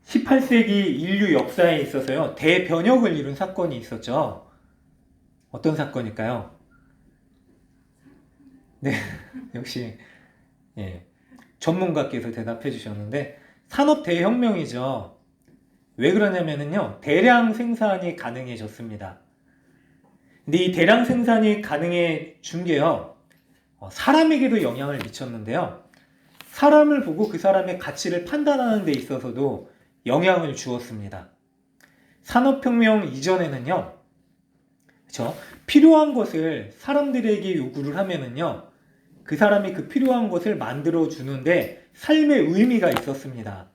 18세기 인류 역사에 있어서요, 대변혁을 이룬 사건이 있었죠. 어떤 사건일까요? 네, 역시 예, 전문가께서 대답해 주셨는데 산업 대혁명이죠. 왜 그러냐면요, 대량 생산이 가능해졌습니다. 근데 이 대량 생산이 가능해진 게요, 사람에게도 영향을 미쳤는데요. 사람을 보고 그 사람의 가치를 판단하는 데 있어서도 영향을 주었습니다. 산업혁명 이전에는요, 그렇죠? 필요한 것을 사람들에게 요구를 하면은요, 그 사람이 그 필요한 것을 만들어 주는데 삶의 의미가 있었습니다.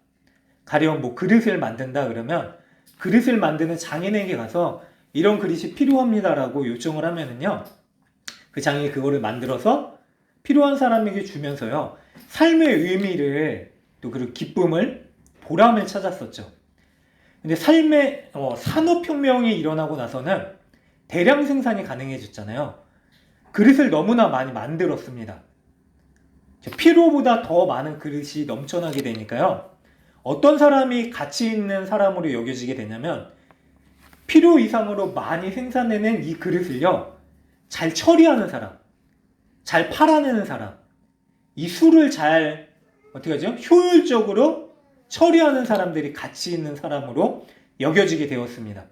가령 뭐 그릇을 만든다 그러면 그릇을 만드는 장인에게 가서 이런 그릇이 필요합니다라고 요청을 하면은요, 그 장인이 그거를 만들어서 필요한 사람에게 주면서요, 삶의 의미를 또 그리고 기쁨을, 보람을 찾았었죠. 근데 산업혁명이 일어나고 나서는 대량 생산이 가능해졌잖아요. 그릇을 너무나 많이 만들었습니다. 필요보다 더 많은 그릇이 넘쳐나게 되니까요, 어떤 사람이 가치 있는 사람으로 여겨지게 되냐면 필요 이상으로 많이 생산해낸 이 그릇을요, 잘 처리하는 사람, 잘 팔아내는 사람, 이 술을 잘 어떻게 하죠? 효율적으로 처리하는 사람들이 가치 있는 사람으로 여겨지게 되었습니다.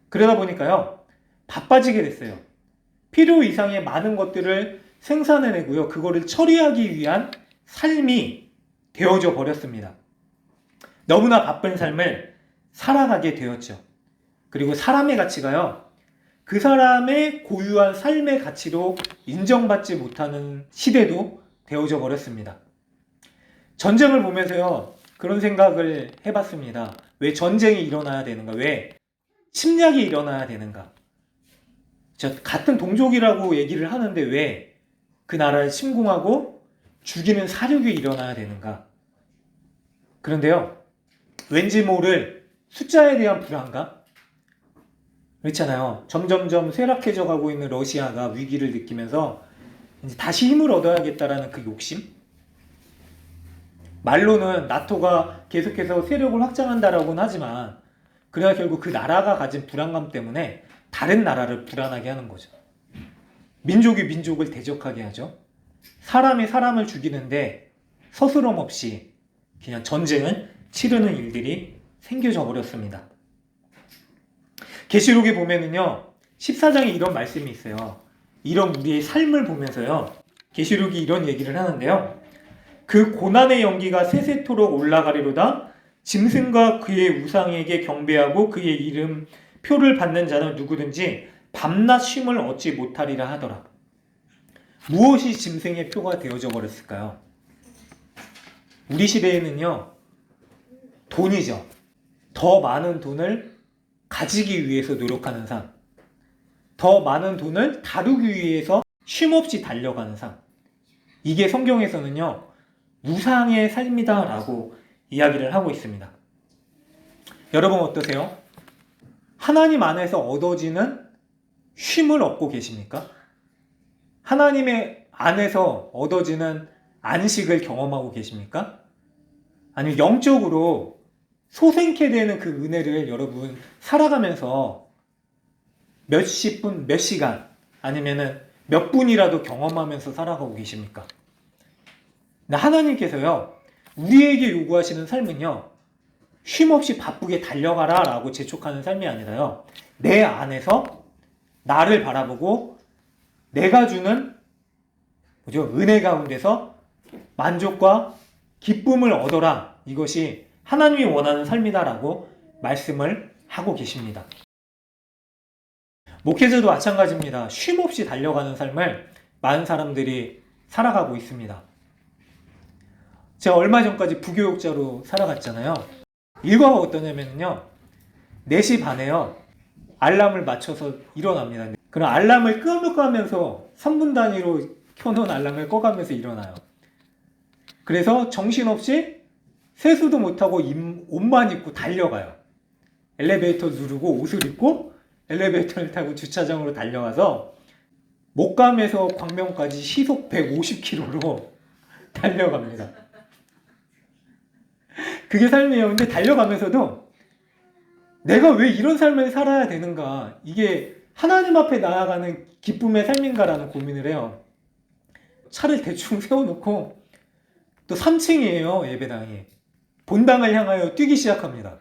그러다 보니까요, 바빠지게 됐어요. 필요 이상의 많은 것들을 생산해내고요, 그거를 처리하기 위한 삶이 되어져 버렸습니다. 너무나 바쁜 삶을 살아가게 되었죠. 그리고 사람의 가치가요, 그 사람의 고유한 삶의 가치로 인정받지 못하는 시대도 되어져 버렸습니다. 전쟁을 보면서요, 그런 생각을 해봤습니다. 왜 전쟁이 일어나야 되는가? 왜 침략이 일어나야 되는가? 같은 동족이라고 얘기를 하는데 왜 그 나라를 침공하고 죽이는 사륙이 일어나야 되는가? 그런데요, 왠지 모를 숫자에 대한 불안감? 그렇잖아요. 점점점 쇠락해져 가고 있는 러시아가 위기를 느끼면서 이제 다시 힘을 얻어야겠다라는 그 욕심? 말로는 나토가 계속해서 세력을 확장한다라고는 하지만 그래야 결국 그 나라가 가진 불안감 때문에 다른 나라를 불안하게 하는 거죠. 민족이 민족을 대적하게 하죠. 사람이 사람을 죽이는데 서스럼 없이 그냥 전쟁을 치르는 일들이 생겨져 버렸습니다. 계시록에 보면은요, 14장에 이런 말씀이 있어요. 이런 우리의 삶을 보면서요, 계시록이 이런 얘기를 하는데요, 그 고난의 연기가 세세토록 올라가리로다. 짐승과 그의 우상에게 경배하고 그의 이름 표를 받는 자는 누구든지 밤낮 쉼을 얻지 못하리라 하더라. 무엇이 짐승의 표가 되어져 버렸을까요? 우리 시대에는요, 돈이죠. 더 많은 돈을 가지기 위해서 노력하는 삶, 더 많은 돈을 다루기 위해서 쉼없이 달려가는 삶, 이게 성경에서는요, 우상의 삶이다 라고 이야기를 하고 있습니다. 여러분 어떠세요? 하나님 안에서 얻어지는 쉼을 얻고 계십니까? 하나님의 안에서 얻어지는 안식을 경험하고 계십니까? 아니면 영적으로 소생케 되는 그 은혜를 여러분 살아가면서 몇십 분, 몇 시간 아니면은 몇 분이라도 경험하면서 살아가고 계십니까? 하나님께서요, 우리에게 요구하시는 삶은요, 쉼없이 바쁘게 달려가라 라고 재촉하는 삶이 아니라요, 내 안에서 나를 바라보고 내가 주는 은혜 가운데서 만족과 기쁨을 얻어라, 이것이 하나님이 원하는 삶이다라고 말씀을 하고 계십니다. 목회자도 마찬가지입니다. 쉼없이 달려가는 삶을 많은 사람들이 살아가고 있습니다. 제가 얼마 전까지 부교육자로 살아갔잖아요. 일과가 어떠냐면요, 4시 반에요, 알람을 맞춰서 일어납니다. 그럼 알람을 끄면서 3분 단위로 켜놓은 알람을 꺼가면서 일어나요. 그래서 정신없이 세수도 못하고 옷만 입고 달려가요. 엘리베이터 누르고 옷을 입고 엘리베이터를 타고 주차장으로 달려가서 목감에서 광명까지 시속 150km로 달려갑니다. 그게 삶이에요. 근데 달려가면서도 내가 왜 이런 삶을 살아야 되는가? 이게 하나님 앞에 나아가는 기쁨의 삶인가라는 고민을 해요. 차를 대충 세워놓고 또 3층이에요. 예배당이. 본당을 향하여 뛰기 시작합니다.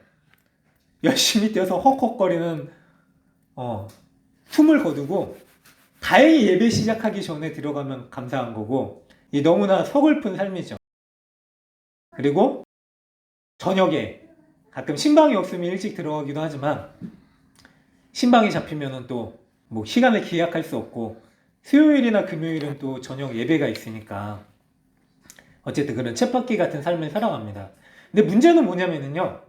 열심히 뛰어서 헉헉거리는 숨을 거두고 다행히 예배 시작하기 전에 들어가면 감사한 거고 이 너무나 서글픈 삶이죠. 그리고 저녁에 가끔 신방이 없으면 일찍 들어가기도 하지만 신방이 잡히면은 또 뭐 시간을 기약할 수 없고 수요일이나 금요일은 또 저녁 예배가 있으니까 어쨌든 그런 쳇바퀴 같은 삶을 살아갑니다. 근데 문제는 뭐냐면요.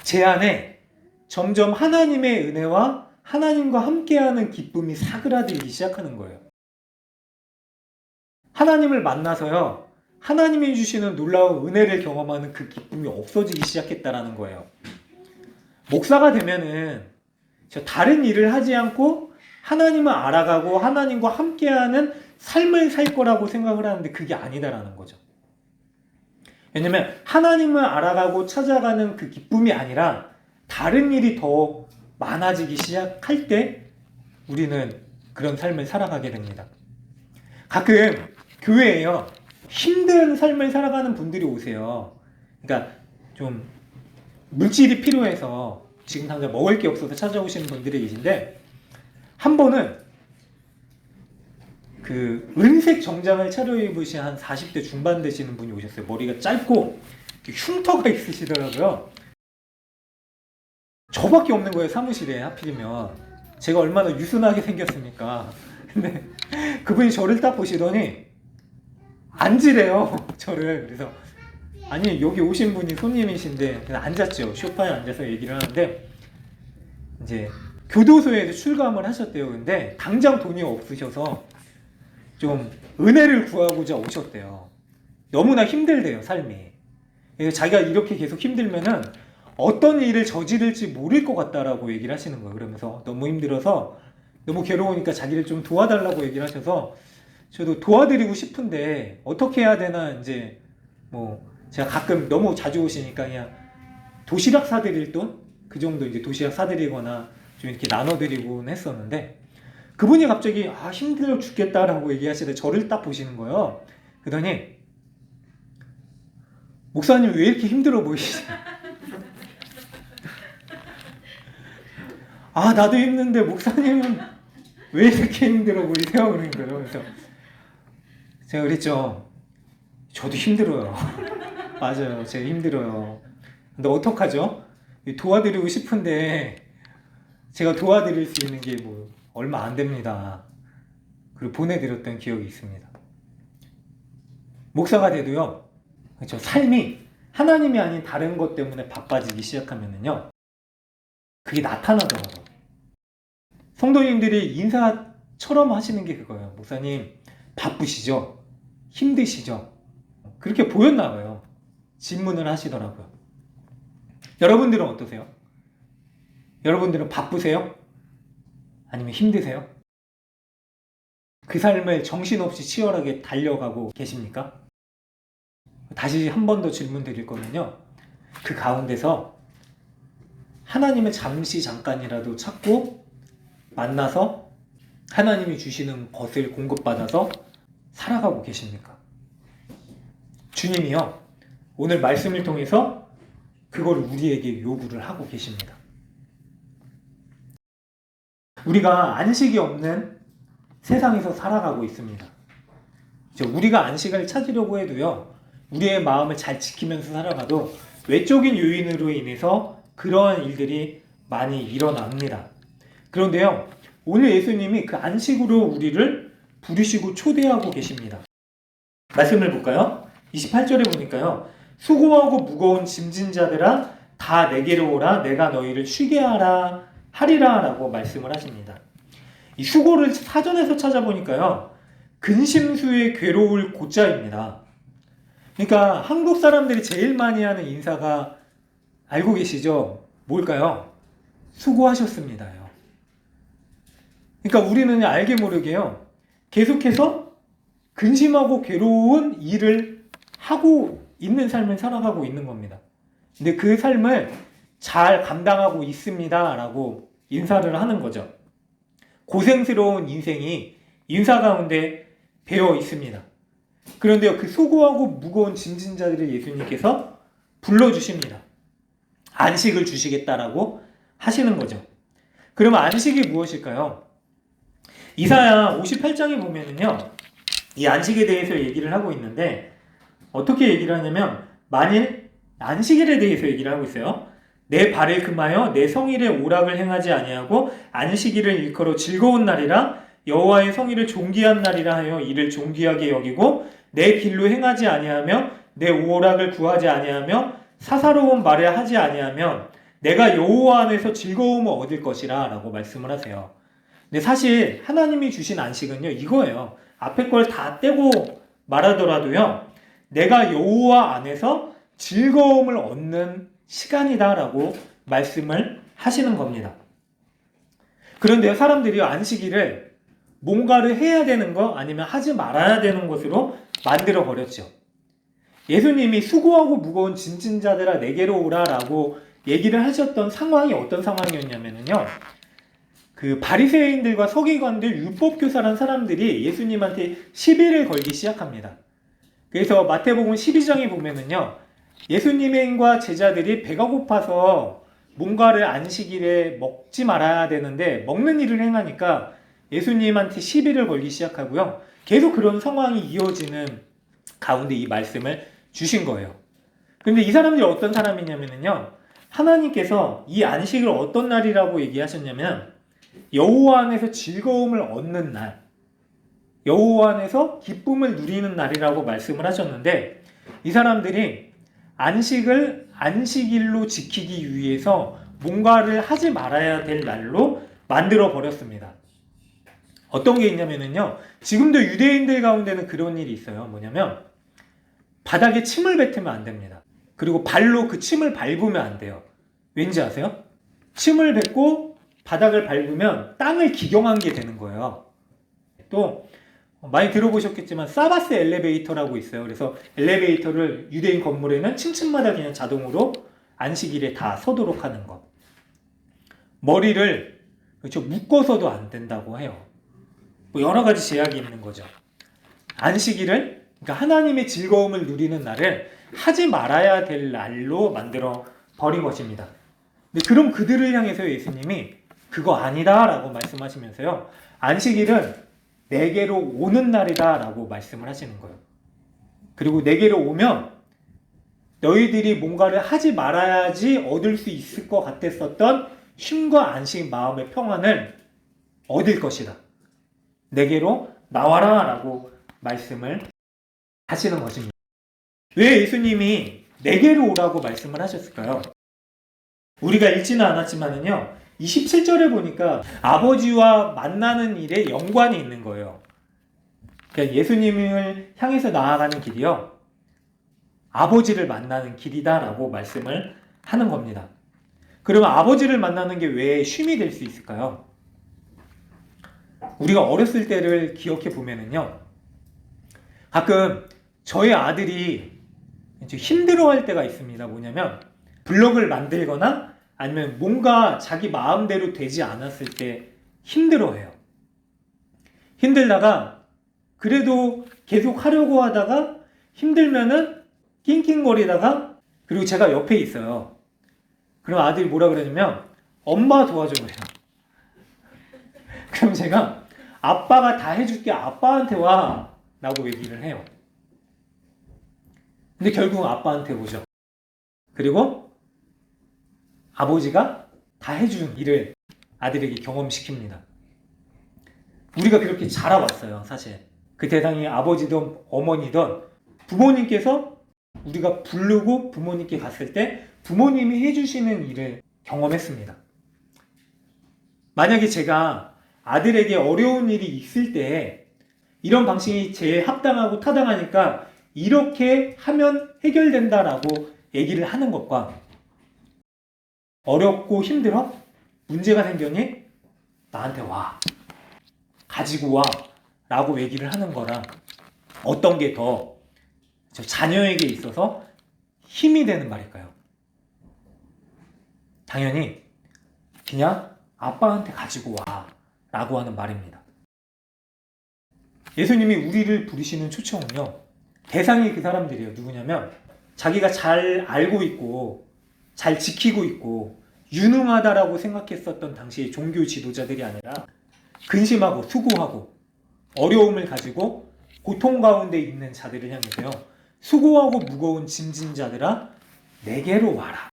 제 안에 점점 하나님의 은혜와 하나님과 함께하는 기쁨이 사그라들기 시작하는 거예요. 하나님을 만나서요. 하나님이 주시는 놀라운 은혜를 경험하는 그 기쁨이 없어지기 시작했다라는 거예요. 목사가 되면은 저 다른 일을 하지 않고 하나님을 알아가고 하나님과 함께하는 삶을 살 거라고 생각을 하는데 그게 아니다라는 거죠. 왜냐면 하나님을 알아가고 찾아가는 그 기쁨이 아니라 다른 일이 더 많아지기 시작할 때 우리는 그런 삶을 살아가게 됩니다. 가끔 교회에요. 힘든 삶을 살아가는 분들이 오세요. 그러니까 좀 물질이 필요해서 지금 당장 먹을 게 없어서 찾아오시는 분들이 계신데 한 번은 그 은색 정장을 차려입으신 한 40대 중반 되시는 분이 오셨어요. 머리가 짧고 흉터가 있으시더라고요. 저밖에 없는 거예요. 사무실에 하필이면. 제가 얼마나 유순하게 생겼습니까. 근데 그분이 저를 딱 보시더니 앉으래요. 저를. 그래서 아니 여기 오신 분이 손님이신데 그냥 앉았죠. 소파에 앉아서 얘기를 하는데 이제 교도소에서 출감을 하셨대요. 근데 당장 돈이 없으셔서 좀 은혜를 구하고자 오셨대요. 너무나 힘들대요, 삶이. 그래서 자기가 이렇게 계속 힘들면은 어떤 일을 저지를지 모를 것 같다라고 얘기를 하시는 거예요. 그러면서 너무 힘들어서 너무 괴로우니까 자기를 좀 도와달라고 얘기를 하셔서 저도 도와드리고 싶은데 어떻게 해야 되나 이제 뭐 제가 가끔 너무 자주 오시니까 그냥 도시락 사드릴 돈? 그 정도 이제 도시락 사드리거나 좀 이렇게 나눠드리곤 했었는데 그분이 갑자기 힘들어 죽겠다라고 얘기하시다 저를 딱 보시는 거예요. 그러더니 목사님 왜 이렇게 힘들어 보이시죠? 나도 힘든데 목사님은 왜 이렇게 힘들어 보이세요? 그러는 거예요. 그래서 제가 그랬죠. 저도 힘들어요. 맞아요. 제가 힘들어요. 근데 어떡하죠? 도와드리고 싶은데 제가 도와드릴 수 있는 게 뭐 얼마 안 됩니다. 그리고 보내드렸던 기억이 있습니다. 목사가 돼도요. 그렇죠. 삶이 하나님이 아닌 다른 것 때문에 바빠지기 시작하면은요. 그게 나타나더라고요. 성도님들이 인사처럼 하시는 게 그거예요. 목사님 바쁘시죠? 힘드시죠? 그렇게 보였나 봐요. 질문을 하시더라고요. 여러분들은 어떠세요? 여러분들은 바쁘세요? 아니면 힘드세요? 그 삶을 정신없이 치열하게 달려가고 계십니까? 다시 한 번 더 질문 드릴 거면요. 그 가운데서 하나님을 잠깐이라도 찾고 만나서 하나님이 주시는 것을 공급받아서 살아가고 계십니까? 주님이요. 오늘 말씀을 통해서 그걸 우리에게 요구를 하고 계십니다. 우리가 안식이 없는 세상에서 살아가고 있습니다. 우리가 안식을 찾으려고 해도요. 우리의 마음을 잘 지키면서 살아가도 외적인 요인으로 인해서 그러한 일들이 많이 일어납니다. 그런데요. 오늘 예수님이 그 안식으로 우리를 부르시고 초대하고 계십니다. 말씀을 볼까요? 28절에 보니까요. 수고하고 무거운 짐진 자들아 다 내게로 오라 내가 너희를 쉬게 하리라 라고 말씀을 하십니다. 이 수고를 사전에서 찾아보니까요. 근심수의 괴로울 고자입니다. 그러니까 한국 사람들이 제일 많이 하는 인사가 알고 계시죠? 뭘까요? 수고하셨습니다요. 그러니까 우리는 알게 모르게요. 계속해서 근심하고 괴로운 일을 하고 있는 삶을 살아가고 있는 겁니다. 근데 그 삶을 잘 감당하고 있습니다 라고 인사를 하는 거죠. 고생스러운 인생이 인사 가운데 배어 있습니다. 그런데요, 그 수고하고 무거운 짐진 자들을 예수님께서 불러주십니다. 안식을 주시겠다라고 하시는 거죠. 그러면 안식이 무엇일까요? 이사야 58장에 보면은요, 이 안식에 대해서 얘기를 하고 있는데, 어떻게 얘기를 하냐면, 만일 안식일에 대해서 얘기를 하고 있어요. 내 발을 금하여 내 성일의 오락을 행하지 아니하고 안식일을 일컬어 즐거운 날이라 여호와의 성일을 존귀한 날이라 하여 이를 존귀하게 여기고 내 길로 행하지 아니하며 내 오락을 구하지 아니하며 사사로운 말을 하지 아니하면 내가 여호와 안에서 즐거움을 얻을 것이라 라고 말씀을 하세요. 근데 사실 하나님이 주신 안식은요, 이거예요. 앞에 걸 다 떼고 말하더라도요, 내가 여호와 안에서 즐거움을 얻는 시간이다 라고 말씀을 하시는 겁니다. 그런데요, 사람들이 안식일을 뭔가를 해야 되는 거 아니면 하지 말아야 되는 것으로 만들어 버렸죠. 예수님이 수고하고 무거운 짐진 자들아 내게로 오라 라고 얘기를 하셨던 상황이 어떤 상황이었냐면요, 그 바리새인들과 서기관들, 율법교사란 사람들이 예수님한테 시비를 걸기 시작합니다. 그래서 마태복음 12장에 보면은요, 예수님과 제자들이 배가 고파서 뭔가를 안식일에 먹지 말아야 되는데 먹는 일을 행하니까 예수님한테 시비를 걸기 시작하고요. 계속 그런 상황이 이어지는 가운데 이 말씀을 주신 거예요. 근데 이 사람들이 어떤 사람이냐면요, 하나님께서 이 안식을 어떤 날이라고 얘기하셨냐면 여호와 안에서 즐거움을 얻는 날, 여호와 안에서 기쁨을 누리는 날이라고 말씀을 하셨는데, 이 사람들이 안식을 안식일로 지키기 위해서 뭔가를 하지 말아야 될 날로 만들어 버렸습니다. 어떤 게 있냐면요, 지금도 유대인들 가운데는 그런 일이 있어요. 뭐냐면 바닥에 침을 뱉으면 안 됩니다. 그리고 발로 그 침을 밟으면 안 돼요. 왠지 아세요? 침을 뱉고 바닥을 밟으면 땅을 기경한 게 되는 거예요. 또 많이 들어보셨겠지만 사바스 엘리베이터라고 있어요. 그래서 엘리베이터를 유대인 건물에는 층층마다 그냥 자동으로 안식일에 다 서도록 하는 것. 머리를 그렇죠, 묶어서도 안 된다고 해요. 뭐 여러 가지 제약이 있는 거죠. 안식일을, 그러니까 하나님의 즐거움을 누리는 날을 하지 말아야 될 날로 만들어 버린 것입니다. 근데 그럼 그들을 향해서 예수님이 그거 아니다 라고 말씀하시면서요, 안식일은 내게로 오는 날이다 라고 말씀을 하시는 거예요. 그리고 내게로 오면 너희들이 뭔가를 하지 말아야지 얻을 수 있을 것 같았었던 쉼과 안식, 마음의 평안을 얻을 것이다. 내게로 나와라 라고 말씀을 하시는 것입니다. 왜 예수님이 내게로 오라고 말씀을 하셨을까요? 우리가 읽지는 않았지만은요, 27절에 보니까 아버지와 만나는 일에 연관이 있는 거예요. 그러니까 예수님을 향해서 나아가는 길이요, 아버지를 만나는 길이다라고 말씀을 하는 겁니다. 그러면 아버지를 만나는 게 왜 쉼이 될 수 있을까요? 우리가 어렸을 때를 기억해 보면은요, 가끔 저희 아들이 힘들어할 때가 있습니다. 뭐냐면 블럭을 만들거나 아니면 뭔가 자기 마음대로 되지 않았을 때 힘들어해요. 힘들다가 그래도 계속 하려고 하다가 힘들면은 낑낑거리다가, 그리고 제가 옆에 있어요. 그럼 아들이 뭐라 그러냐면 엄마 도와줘 그래요. 그럼 제가 아빠가 다 해줄게, 아빠한테 와 라고 얘기를 해요. 근데 결국은 아빠한테 오죠. 그리고 아버지가 다 해준 일을 아들에게 경험시킵니다. 우리가 그렇게 자라왔어요. 사실 그 대상이 아버지든 어머니든 부모님께서 우리가 부르고 부모님께 갔을 때 부모님이 해주시는 일을 경험했습니다. 만약에 제가 아들에게 어려운 일이 있을 때 이런 방식이 제일 합당하고 타당하니까 이렇게 하면 해결된다라고 얘기를 하는 것과, 어렵고 힘들어? 문제가 생겼니? 나한테 와. 가지고 와. 라고 얘기를 하는 거랑 어떤 게 더 자녀에게 있어서 힘이 되는 말일까요? 당연히 그냥 아빠한테 가지고 와 라고 하는 말입니다. 예수님이 우리를 부르시는 초청은요, 대상이 그 사람들이에요. 누구냐면 자기가 잘 알고 있고 잘 지키고 있고 유능하다라고 생각했었던 당시의 종교 지도자들이 아니라 근심하고 수고하고 어려움을 가지고 고통 가운데 있는 자들을 향해서요, 수고하고 무거운 짐진 자들아 내게로 와라.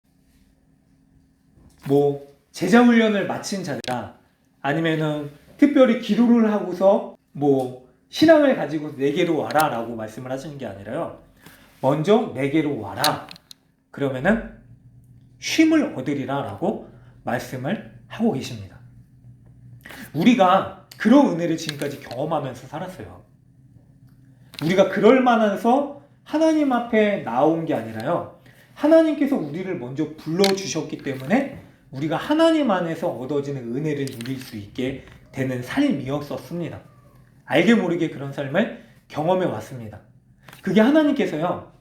뭐 제자 훈련을 마친 자들아, 아니면은 특별히 기도를 하고서 뭐 신앙을 가지고 내게로 와라 라고 말씀을 하시는 게 아니라요, 먼저 내게로 와라 그러면은 쉼을 얻으리라 라고 말씀을 하고 계십니다. 우리가 그런 은혜를 지금까지 경험하면서 살았어요. 우리가 그럴 만해서 하나님 앞에 나온 게 아니라요, 하나님께서 우리를 먼저 불러주셨기 때문에 우리가 하나님 안에서 얻어지는 은혜를 누릴 수 있게 되는 삶이었었습니다. 알게 모르게 그런 삶을 경험해 왔습니다. 그게 하나님께서요,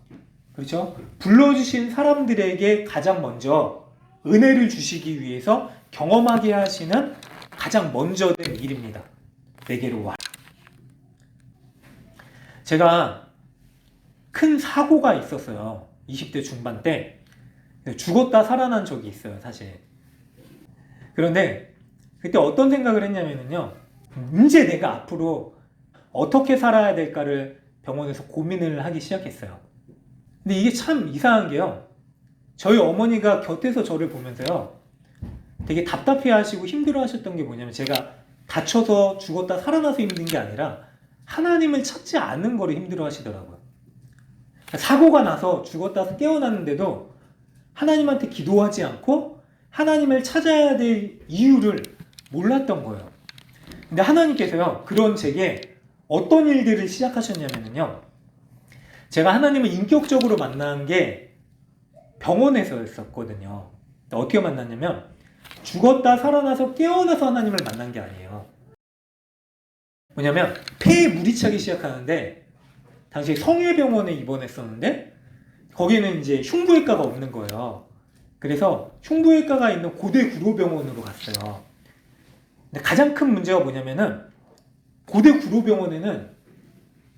그렇죠? 불러주신 사람들에게 가장 먼저 은혜를 주시기 위해서 경험하게 하시는 가장 먼저 된 일입니다. 내게로 와라. 제가 큰 사고가 있었어요. 20대 중반 때 죽었다 살아난 적이 있어요, 사실. 그런데 그때 어떤 생각을 했냐면요, 이제 내가 앞으로 어떻게 살아야 될까를 병원에서 고민을 하기 시작했어요. 근데 이게 참 이상한 게요, 저희 어머니가 곁에서 저를 보면서요 되게 답답해 하시고 힘들어 하셨던 게 뭐냐면, 제가 다쳐서 죽었다 살아나서 힘든 게 아니라 하나님을 찾지 않는 거를 힘들어 하시더라고요. 사고가 나서 죽었다 깨어났는데도 하나님한테 기도하지 않고 하나님을 찾아야 될 이유를 몰랐던 거예요. 근데 하나님께서요, 그런 제게 어떤 일들을 시작하셨냐면요, 제가 하나님을 인격적으로 만난 게 병원에서였었거든요. 어떻게 만났냐면, 죽었다 살아나서 깨어나서 하나님을 만난 게 아니에요. 뭐냐면 폐에 물이 차기 시작하는데, 당시에 성회병원에 입원했었는데 거기는 이제 흉부외과가 없는 거예요. 그래서 흉부외과가 있는 고대 구로병원으로 갔어요. 근데 가장 큰 문제가 뭐냐면은, 고대 구로병원에는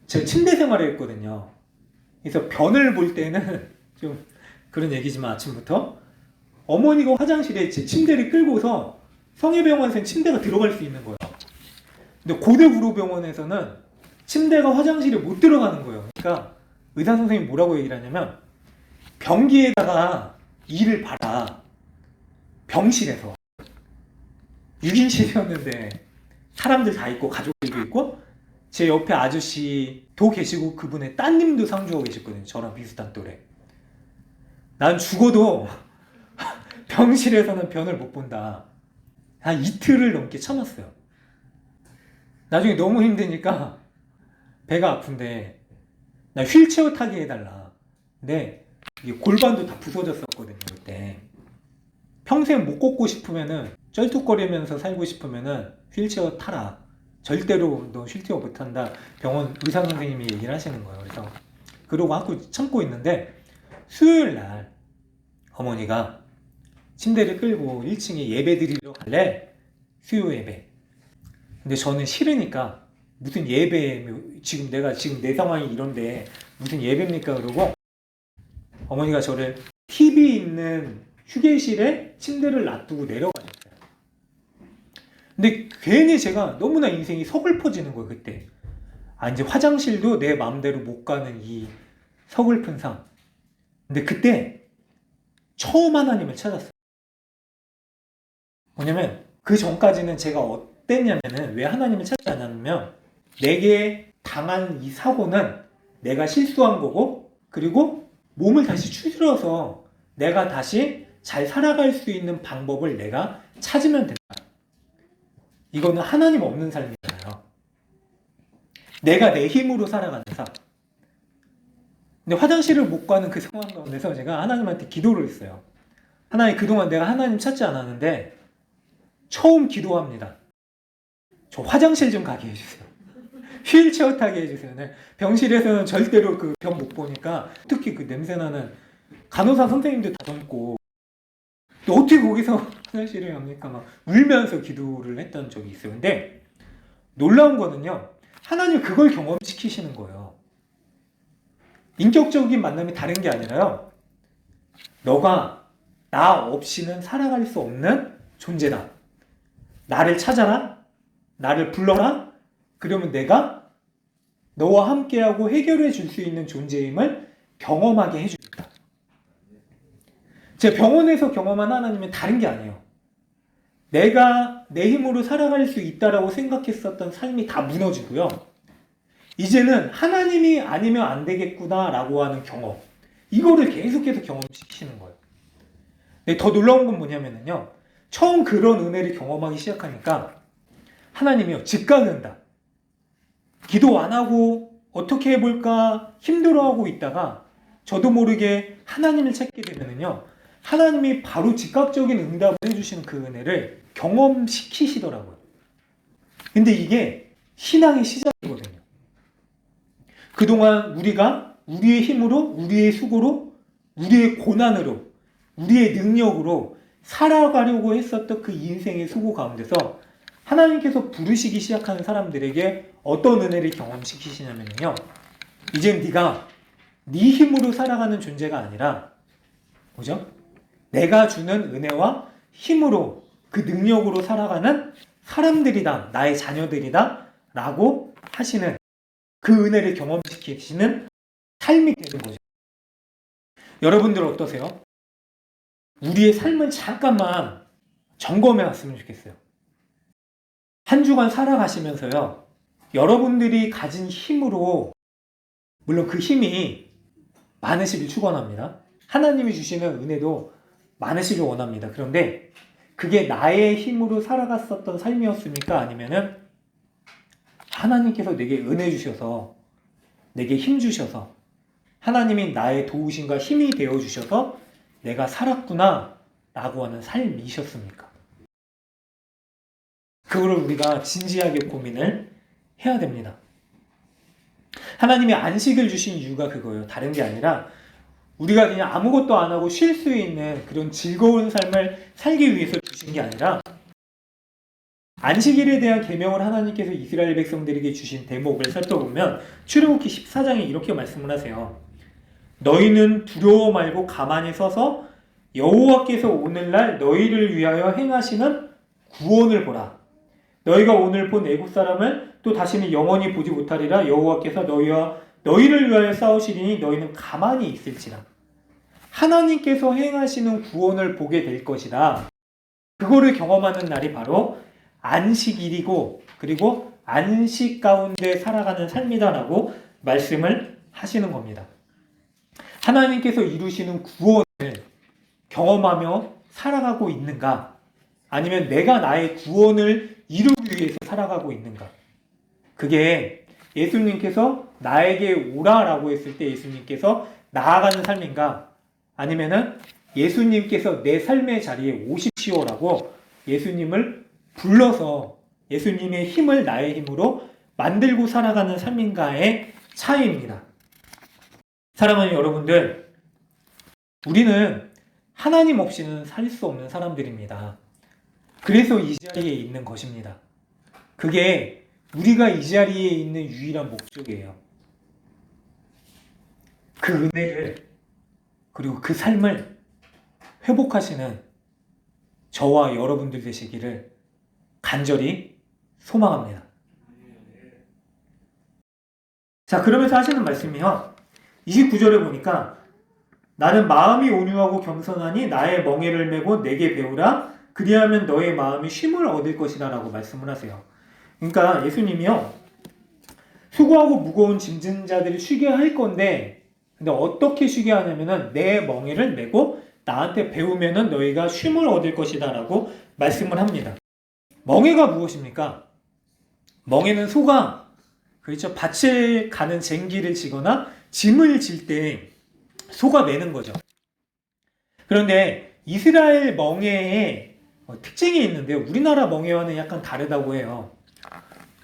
제가 침대 생활을 했거든요. 그래서 변을 볼 때는 좀 그런 얘기지만 아침부터 어머니가 화장실에 제 침대를 끌고서 성회병원에서는 침대가 들어갈 수 있는 거예요. 근데 고대 구로병원에서는 침대가 화장실에 못 들어가는 거예요. 그러니까 의사 선생님이 뭐라고 얘기를 하냐면, 변기에다가 이를 봐라. 병실에서. 6인실이었는데 사람들 다 있고 가족들도 있고 제 옆에 아저씨도 계시고 그분의 따님도 상주하고 계셨거든요. 저랑 비슷한 또래. 난 죽어도 병실에서는 변을 못 본다. 한 이틀을 넘게 참았어요. 나중에 너무 힘드니까 배가 아픈데 나 휠체어 타게 해달라. 근데 이게 골반도 다 부서졌었거든요, 그때. 평생 못 걷고 싶으면은, 쩔뚝거리면서 살고 싶으면은 휠체어 타라. 절대로 너 휠체어 못 탄다. 병원 의사 선생님이 얘기를 하시는 거예요. 그래서 그러고 하고 참고 있는데, 수요일 날 어머니가 침대를 끌고 1층에 예배 드리러 갈래? 수요 예배. 근데 저는 싫으니까, 무슨 예배, 지금 내 상황이 이런데 무슨 예배입니까? 그러고 어머니가 저를 TV 있는 휴게실에 침대를 놔두고 내려가셨어요. 근데 괜히 제가 너무나 인생이 서글퍼지는 거예요, 그때. 이제 화장실도 내 마음대로 못 가는 이 서글픈 삶. 근데 그때 처음 하나님을 찾았어요. 뭐냐면 그 전까지는 제가 어땠냐면은, 왜 하나님을 찾지 않았냐면, 내게 당한 이 사고는 내가 실수한 거고, 그리고 몸을 다시 추스려서 내가 다시 잘 살아갈 수 있는 방법을 내가 찾으면 된다. 이거는 하나님 없는 삶이잖아요. 내가 내 힘으로 살아가는 삶. 근데 화장실을 못 가는 그 상황 가운데서 제가 하나님한테 기도를 했어요. 하나님, 그동안 내가 하나님 찾지 않았는데 처음 기도합니다. 저 화장실 좀 가게 해주세요. 휠체어 타게 해주세요. 네. 병실에서는 절대로 그 병 못 보니까, 특히 그 냄새나는 간호사 선생님도 다 젊고 또 어떻게 거기서 화장실을 합니까? 막 울면서 기도를 했던 적이 있어요. 근데 놀라운 거는요, 하나님 그걸 경험시키시는 거예요. 인격적인 만남이 다른 게 아니라요, 너가 나 없이는 살아갈 수 없는 존재다. 나를 찾아라, 나를 불러라, 그러면 내가 너와 함께하고 해결해 줄 수 있는 존재임을 경험하게 해주겠다. 제가 병원에서 경험한 하나님은 다른 게 아니에요. 내가 내 힘으로 살아갈 수 있다라고 생각했었던 삶이 다 무너지고요. 이제는 하나님이 아니면 안 되겠구나라고 하는 경험, 이거를 계속해서 경험시키시는 거예요. 근데 더 놀라운 건 뭐냐면요, 처음 그런 은혜를 경험하기 시작하니까 하나님이요, 즉각은다. 기도 안 하고 어떻게 해볼까 힘들어하고 있다가 저도 모르게 하나님을 찾게 되면요, 하나님이 바로 즉각적인 응답을 해주시는 그 은혜를 경험시키시더라고요. 근데 이게 신앙의 시작이거든요. 그동안 우리가 우리의 힘으로, 우리의 수고로, 우리의 고난으로, 우리의 능력으로 살아가려고 했었던 그 인생의 수고 가운데서 하나님께서 부르시기 시작하는 사람들에게 어떤 은혜를 경험시키시냐면요, 이젠 네가 네 힘으로 살아가는 존재가 아니라, 뭐죠? 내가 주는 은혜와 힘으로, 그 능력으로 살아가는 사람들이다, 나의 자녀들이다 라고 하시는, 그 은혜를 경험시키시는 삶이 되는 거죠. 여러분들 어떠세요? 우리의 삶을 잠깐만 점검해 왔으면 좋겠어요. 한 주간 살아가시면서요, 여러분들이 가진 힘으로, 물론 그 힘이 많으시길 축원합니다. 하나님이 주시는 은혜도 많으시길 원합니다. 그런데 그게 나의 힘으로 살아갔었던 삶이었습니까? 아니면은 하나님께서 내게 은혜 주셔서, 내게 힘 주셔서, 하나님이 나의 도우심과 힘이 되어 주셔서 내가 살았구나 라고 하는 삶이셨습니까? 그거를 우리가 진지하게 고민을 해야 됩니다. 하나님이 안식을 주신 이유가 그거예요. 다른 게 아니라 우리가 그냥 아무것도 안 하고 쉴 수 있는 그런 즐거운 삶을 살기 위해서 주신 게 아니라, 안식일에 대한 계명을 하나님께서 이스라엘 백성들에게 주신 대목을 살펴보면 출애굽기 14장에 이렇게 말씀을 하세요. 너희는 두려워 말고 가만히 서서 여호와께서 오늘날 너희를 위하여 행하시는 구원을 보라. 너희가 오늘 본 애굽 사람을 또 다시는 영원히 보지 못하리라. 여호와께서 너희를 위하여 싸우시리니 너희는 가만히 있을지라. 하나님께서 행하시는 구원을 보게 될 것이다. 그거를 경험하는 날이 바로 안식일이고, 그리고 안식 가운데 살아가는 삶이다라고 말씀을 하시는 겁니다. 하나님께서 이루시는 구원을 경험하며 살아가고 있는가? 아니면 내가 나의 구원을 이루기 위해서 살아가고 있는가? 그게 예수님께서 나에게 오라라고 했을 때 예수님께서 나아가는 삶인가? 아니면은 예수님께서 내 삶의 자리에 오십시오라고 예수님을 불러서 예수님의 힘을 나의 힘으로 만들고 살아가는 삶인가의 차이입니다. 사랑하는 여러분들, 우리는 하나님 없이는 살 수 없는 사람들입니다. 그래서 이 자리에 있는 것입니다. 그게 우리가 이 자리에 있는 유일한 목적이에요. 그 은혜를, 그리고 그 삶을 회복하시는 저와 여러분들 되시기를 간절히 소망합니다. 자, 그러면서 하시는 말씀이요, 29절에 보니까 나는 마음이 온유하고 겸손하니 나의 멍에를 메고 내게 배우라. 그리하면 너의 마음이 쉼을 얻을 것이다 라고 말씀을 하세요. 그러니까 예수님이요, 수고하고 무거운 짐진 자들이 쉬게 할 건데, 근데 어떻게 쉬게 하냐면은 내 멍에를 메고 나한테 배우면은 너희가 쉼을 얻을 것이다 라고 말씀을 합니다. 멍에가 무엇입니까? 멍에는 소가, 그렇죠, 밭에 가는 쟁기를 지거나 짐을 질 때 소가 매는 거죠. 그런데 이스라엘 멍에에 특징이 있는데 우리나라 멍에와는 약간 다르다고 해요.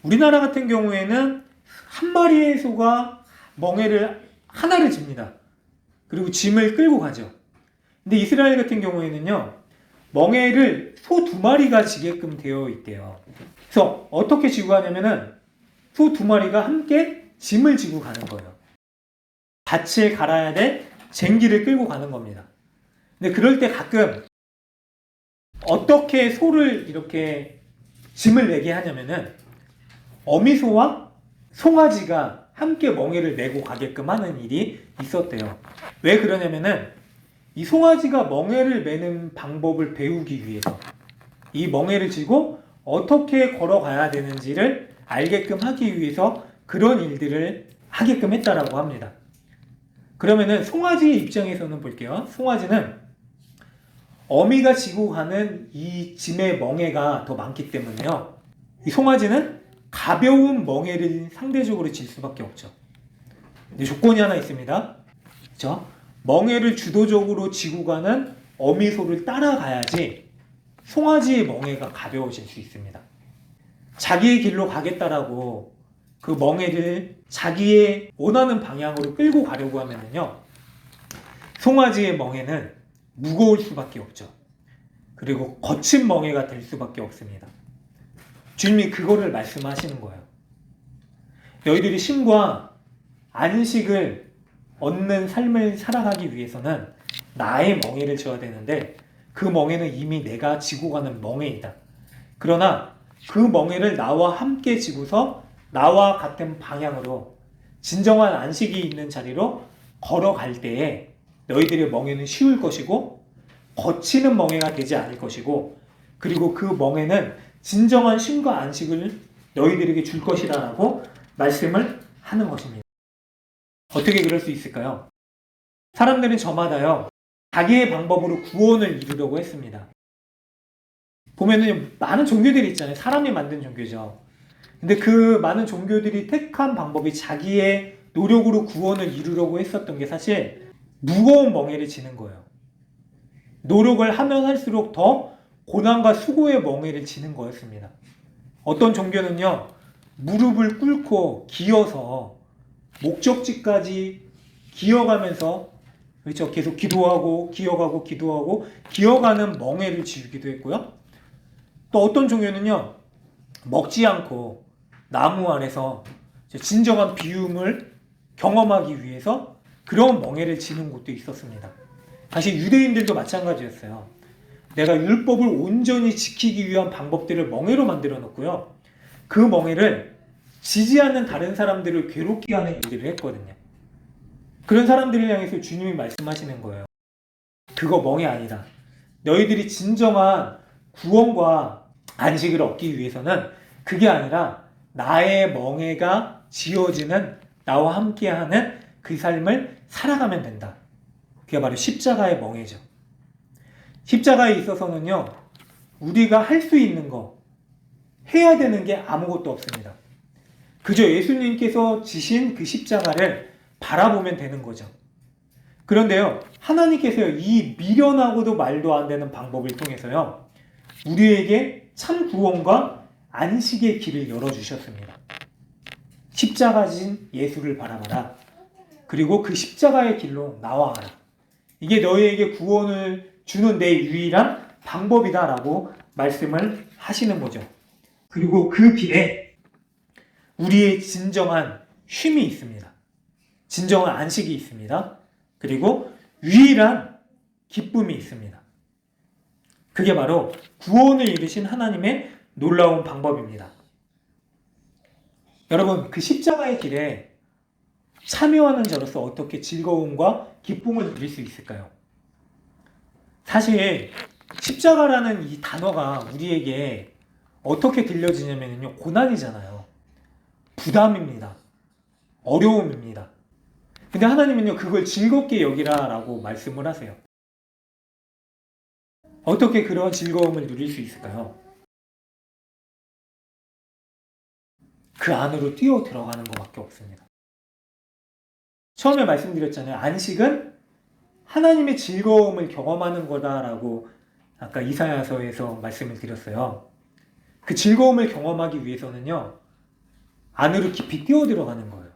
우리나라 같은 경우에는 한 마리의 소가 멍에를 하나를 집니다. 그리고 짐을 끌고 가죠. 근데 이스라엘 같은 경우에는요, 멍에를 소 2마리가 지게끔 되어 있대요. 그래서 어떻게 지고 가냐면은 소 2마리가 함께 짐을 지고 가는 거예요. 밭을 갈아야 될 쟁기를 끌고 가는 겁니다. 근데 그럴 때 가끔 어떻게 소를 이렇게 짐을 내게 하냐면은 어미소와 송아지가 함께 멍에를 메고 가게끔 하는 일이 있었대요. 왜 그러냐면은 이 송아지가 멍에를 메는 방법을 배우기 위해서, 이 멍에를 쥐고 어떻게 걸어가야 되는지를 알게끔 하기 위해서 그런 일들을 하게끔 했다라고 합니다. 그러면은 송아지의 입장에서는 볼게요. 송아지는 어미가 지고 가는 이 짐의 멍에가 더 많기 때문에요, 이 송아지는 가벼운 멍에를 상대적으로 질 수밖에 없죠. 근데 조건이 하나 있습니다. 그렇죠? 멍에를 주도적으로 지고 가는 어미소를 따라가야지 송아지의 멍에가 가벼워질 수 있습니다. 자기의 길로 가겠다라고 그 멍에를 자기의 원하는 방향으로 끌고 가려고 하면요, 송아지의 멍에는 무거울 수밖에 없죠. 그리고 거친 멍에가 될 수밖에 없습니다. 주님이 그거를 말씀하시는 거예요. 너희들이 쉼과 안식을 얻는 삶을 살아가기 위해서는 나의 멍에를 져야 되는데 그 멍에는 이미 내가 지고 가는 멍에이다. 그러나 그 멍에를 나와 함께 지고서 나와 같은 방향으로 진정한 안식이 있는 자리로 걸어갈 때에 너희들의 멍에는 쉬울 것이고 거치는 멍에가 되지 않을 것이고, 그리고 그 멍에는 진정한 쉼과 안식을 너희들에게 줄 것이라고 말씀을 하는 것입니다. 어떻게 그럴 수 있을까요? 사람들은 저마다요, 자기의 방법으로 구원을 이루려고 했습니다. 보면은 많은 종교들이 있잖아요. 사람이 만든 종교죠. 근데 그 많은 종교들이 택한 방법이 자기의 노력으로 구원을 이루려고 했었던 게 사실 무거운 멍에를 지는 거예요. 노력을 하면 할수록 더 고난과 수고의 멍에를 지는 거였습니다. 어떤 종교는요, 무릎을 꿇고 기어서 목적지까지 기어가면서, 그렇죠, 계속 기도하고 기어가고 기도하고 기어가는 멍에를 지우기도 했고요. 또 어떤 종교는요, 먹지 않고 나무 아래서 진정한 비움을 경험하기 위해서 그런 멍에를 지는 곳도 있었습니다. 사실 유대인들도 마찬가지였어요. 내가 율법을 온전히 지키기 위한 방법들을 멍에로 만들어 놓고요, 그 멍에를 지지 않는 다른 사람들을 괴롭게 하는 일들을 했거든요. 그런 사람들을 향해서 주님이 말씀하시는 거예요. 그거 멍에 아니다. 너희들이 진정한 구원과 안식을 얻기 위해서는 그게 아니라 나의 멍에가 지어지는, 나와 함께하는 그 삶을 살아가면 된다. 그게 바로 십자가의 멍에죠. 십자가에 있어서는요, 우리가 할 수 있는 거, 해야 되는 게 아무것도 없습니다. 그저 예수님께서 지신 그 십자가를 바라보면 되는 거죠. 그런데요, 하나님께서요, 이 미련하고도 말도 안 되는 방법을 통해서요, 우리에게 참 구원과 안식의 길을 열어주셨습니다. 십자가진 예수를 바라봐라. 그리고 그 십자가의 길로 나와가라. 이게 너희에게 구원을 주는 내 유일한 방법이다라고 말씀을 하시는 거죠. 그리고 그 길에 우리의 진정한 쉼이 있습니다. 진정한 안식이 있습니다. 그리고 유일한 기쁨이 있습니다. 그게 바로 구원을 이루신 하나님의 놀라운 방법입니다. 여러분, 그 십자가의 길에 참여하는 자로서 어떻게 즐거움과 기쁨을 누릴 수 있을까요? 사실 십자가라는 이 단어가 우리에게 어떻게 들려지냐면요, 고난이잖아요. 부담입니다. 어려움입니다. 근데 하나님은요, 그걸 즐겁게 여기라라고 말씀을 하세요. 어떻게 그런 즐거움을 누릴 수 있을까요? 그 안으로 뛰어 들어가는 것밖에 없습니다. 처음에 말씀드렸잖아요. 안식은 하나님의 즐거움을 경험하는 거다라고 아까 이사야서에서 말씀을 드렸어요. 그 즐거움을 경험하기 위해서는요, 안으로 깊이 뛰어 들어가는 거예요.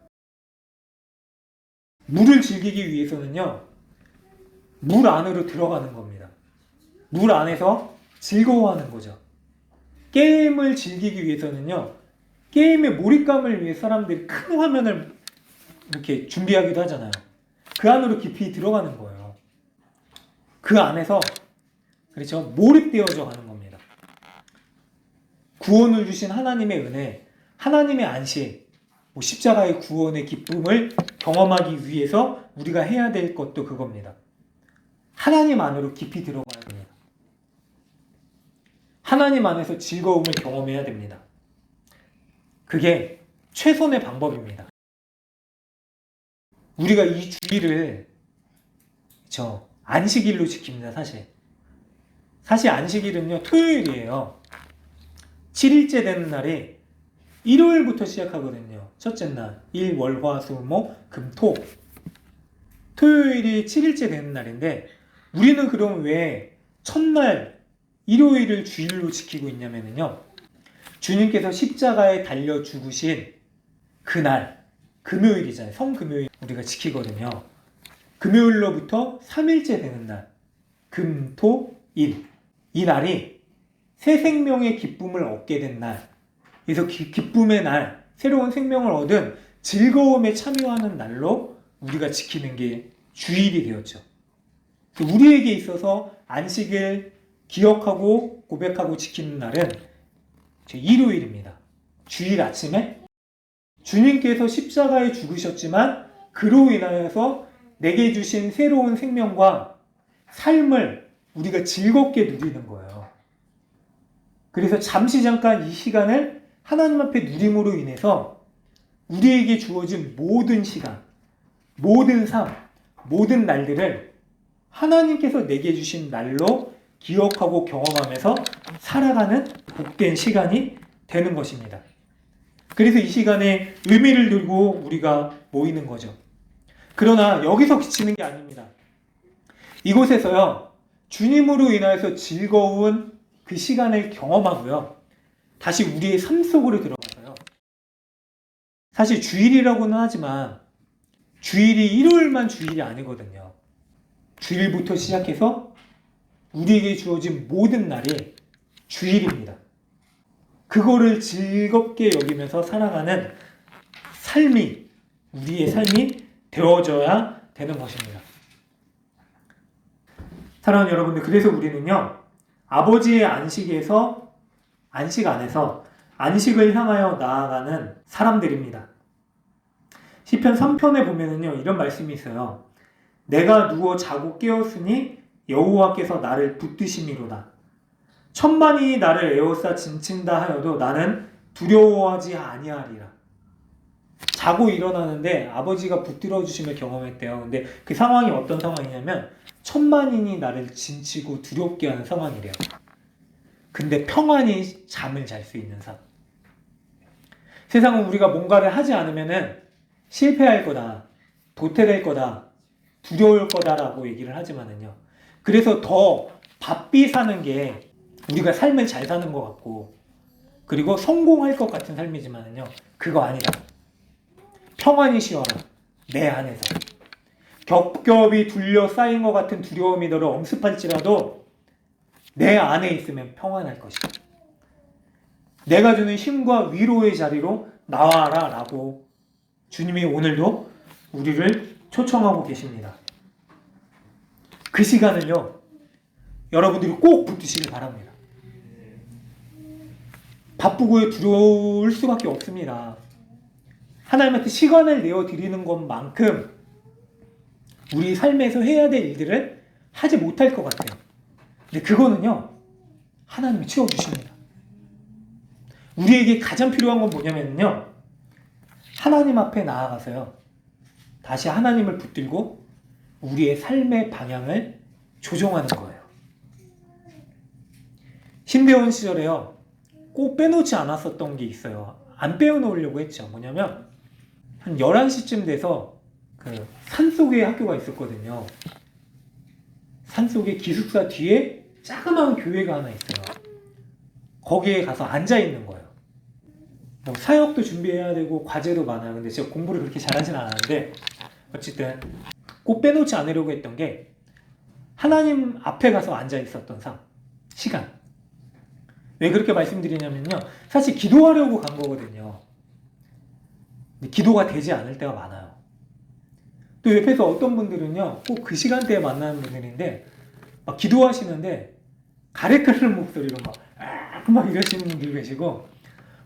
물을 즐기기 위해서는요, 물 안으로 들어가는 겁니다. 물 안에서 즐거워하는 거죠. 게임을 즐기기 위해서는요, 게임의 몰입감을 위해 사람들이 큰 화면을 이렇게 준비하기도 하잖아요. 그 안으로 깊이 들어가는 거예요. 그 안에서, 그렇죠, 몰입되어져 가는 겁니다. 구원을 주신 하나님의 은혜, 하나님의 안식, 십자가의 구원의 기쁨을 경험하기 위해서 우리가 해야 될 것도 그겁니다. 하나님 안으로 깊이 들어가야 됩니다. 하나님 안에서 즐거움을 경험해야 됩니다. 그게 최선의 방법입니다. 우리가 이 주일을 안식일로 지킵니다. 사실 안식일은요, 토요일이에요. 7일째 되는 날이 일요일부터 시작하거든요. 첫째 날, 일, 월, 화, 수, 목, 금, 토. 토요일이 7일째 되는 날인데, 우리는 그럼 왜 첫날 일요일을 주일로 지키고 있냐면요, 주님께서 십자가에 달려 죽으신 그날, 금요일이잖아요. 성금요일 우리가 지키거든요. 금요일로부터 3일째 되는 날, 금, 토, 일. 이 날이 새 생명의 기쁨을 얻게 된 날, 그래서 기쁨의 날, 새로운 생명을 얻은 즐거움에 참여하는 날로 우리가 지키는 게 주일이 되었죠. 우리에게 있어서 안식을 기억하고 고백하고 지키는 날은 일요일입니다. 주일 아침에 주님께서 십자가에 죽으셨지만 그로 인하여서 내게 주신 새로운 생명과 삶을 우리가 즐겁게 누리는 거예요. 그래서 잠시 잠깐 이 시간을 하나님 앞에 누림으로 인해서 우리에게 주어진 모든 시간, 모든 삶, 모든 날들을 하나님께서 내게 주신 날로 기억하고 경험하면서 살아가는 복된 시간이 되는 것입니다. 그래서 이 시간에 의미를 두고 우리가 모이는 거죠. 그러나 여기서 그치는 게 아닙니다. 이곳에서요, 주님으로 인하여서 즐거운 그 시간을 경험하고요, 다시 우리의 삶 속으로 들어가서요, 사실 주일이라고는 하지만 주일이 일요일만 주일이 아니거든요. 주일부터 시작해서 우리에게 주어진 모든 날이 주일입니다. 그거를 즐겁게 여기면서 살아가는 삶이, 우리의 삶이 되어져야 되는 것입니다. 사랑하는 여러분들, 그래서 우리는요, 아버지의 안식 안에서 안식을 향하여 나아가는 사람들입니다. 시편 3편에 보면은요, 이런 말씀이 있어요. 내가 누워 자고 깨었으니 여호와께서 나를 붙드심이로다. 천만이 나를 에워싸 진친다 하여도 나는 두려워하지 아니하리라. 자고 일어나는데 아버지가 붙들어 주심을 경험했대요. 근데 그 상황이 어떤 상황이냐면 천만인이 나를 진치고 두렵게 하는 상황이래요. 근데 평안히 잠을 잘 수 있는 삶. 세상은 우리가 뭔가를 하지 않으면은 실패할 거다, 도태될 거다, 두려울 거다라고 얘기를 하지만은요, 그래서 더 바삐 사는 게 우리가 삶을 잘 사는 것 같고, 그리고 성공할 것 같은 삶이지만은요, 그거 아니다. 평안히 쉬어라. 내 안에서. 겹겹이 둘러싸인 것 같은 두려움이 너를 엄습할지라도 내 안에 있으면 평안할 것이다. 내가 주는 힘과 위로의 자리로 나와라 라고 주님이 오늘도 우리를 초청하고 계십니다. 그 시간을요, 여러분들이 꼭 붙드시길 바랍니다. 바쁘고 두려울 수밖에 없습니다. 하나님한테 시간을 내어드리는 것만큼 우리 삶에서 해야 될 일들을 하지 못할 것 같아요. 근데 그거는요, 하나님이 채워주십니다. 우리에게 가장 필요한 건 뭐냐면요, 하나님 앞에 나아가서요, 다시 하나님을 붙들고 우리의 삶의 방향을 조정하는 거예요. 신대원 시절에요, 꼭 빼놓지 않았었던 게 있어요. 안 빼놓으려고 했죠. 뭐냐면 한 11시쯤 돼서 그 산속에 학교가 있었거든요. 산속에 기숙사 뒤에 자그마한 교회가 하나 있어요. 거기에 가서 앉아 있는 거예요. 뭐 사역도 준비해야 되고 과제도 많아요. 근데 제가 공부를 그렇게 잘하진 않았는데 어쨌든 꼭 빼놓지 않으려고 했던 게 하나님 앞에 가서 앉아 있었던 시간. 왜 그렇게 말씀드리냐면요. 사실 기도하려고 간 거거든요. 근데 기도가 되지 않을 때가 많아요. 또 옆에서 어떤 분들은요, 꼭 그 시간대에 만나는 분들인데, 막 기도하시는데, 가래 끓는 목소리로 막 이러시는 분들 계시고,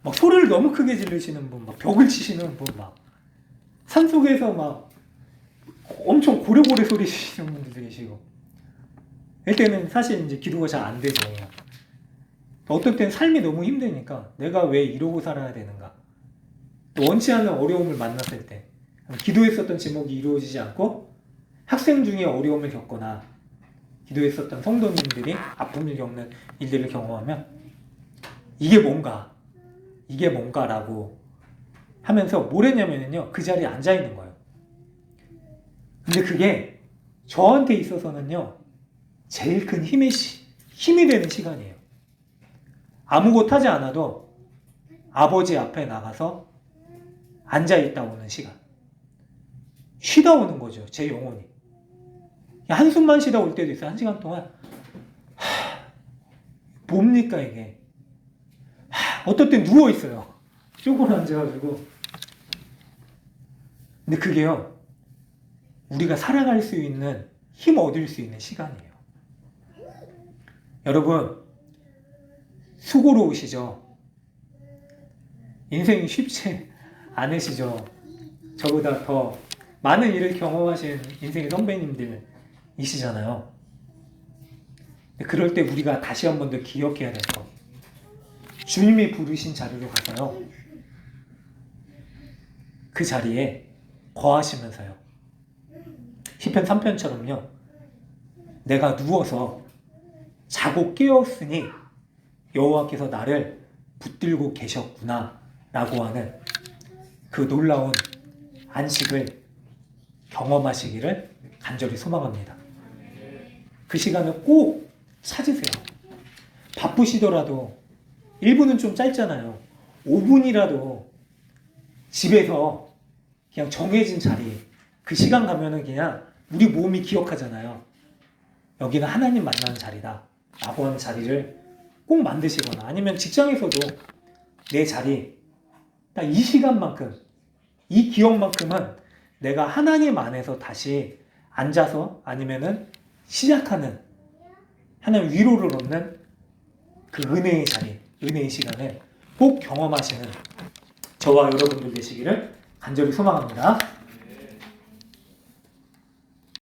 막 소리를 너무 크게 지르시는 분, 막 벽을 치시는 분, 막 산속에서 막 엄청 고래고래 소리 치시는 분들도 계시고, 이럴 때는 사실 이제 기도가 잘 안 되죠. 어떨 땐 삶이 너무 힘드니까 내가 왜 이러고 살아야 되는가? 또 원치 않는 어려움을 만났을 때, 기도했었던 제목이 이루어지지 않고 학생 중에 어려움을 겪거나 기도했었던 성도님들이 아픔을 겪는 일들을 경험하면 이게 뭔가라고 하면서 뭘 했냐면요, 그 자리에 앉아 있는 거예요. 근데 그게 저한테 있어서는요, 제일 큰 힘이 되는 시간이에요. 아무것도 하지 않아도 아버지 앞에 나가서 앉아 있다 오는 시간. 쉬다 오는 거죠, 제 영혼이. 한숨만 쉬다 올 때도 있어요. 1시간 동안. 뭡니까 이게? 어떨 땐 누워 있어요. 쪼그려 앉아가지고. 근데 그게요, 우리가 살아갈 수 있는, 힘 얻을 수 있는 시간이에요. 여러분, 수고로우시죠? 인생이 쉽지 않으시죠? 저보다 더 많은 일을 경험하신 인생의 선배님들이시잖아요. 그럴 때 우리가 다시 한 번 더 기억해야 될 것, 주님이 부르신 자리로 가서요, 그 자리에 거하시면서요, 시편 3편처럼요, 내가 누워서 자고 깨었으니 여호와께서 나를 붙들고 계셨구나 라고 하는 그 놀라운 안식을 경험하시기를 간절히 소망합니다. 그 시간을 꼭 찾으세요. 바쁘시더라도 1분은 좀 짧잖아요. 5분이라도 집에서 그냥 정해진 자리, 그 시간 가면은 그냥 우리 몸이 기억하잖아요. 여기는 하나님 만나는 자리다 라고 하는 자리를 꼭 만드시거나, 아니면 직장에서도 내 자리, 딱 이 시간만큼, 이 기억만큼은 내가 하나님 안에서 다시 앉아서, 아니면은 시작하는, 하나님 위로를 얻는 그 은혜의 자리, 은혜의 시간을 꼭 경험하시는 저와 여러분들 되시기를 간절히 소망합니다.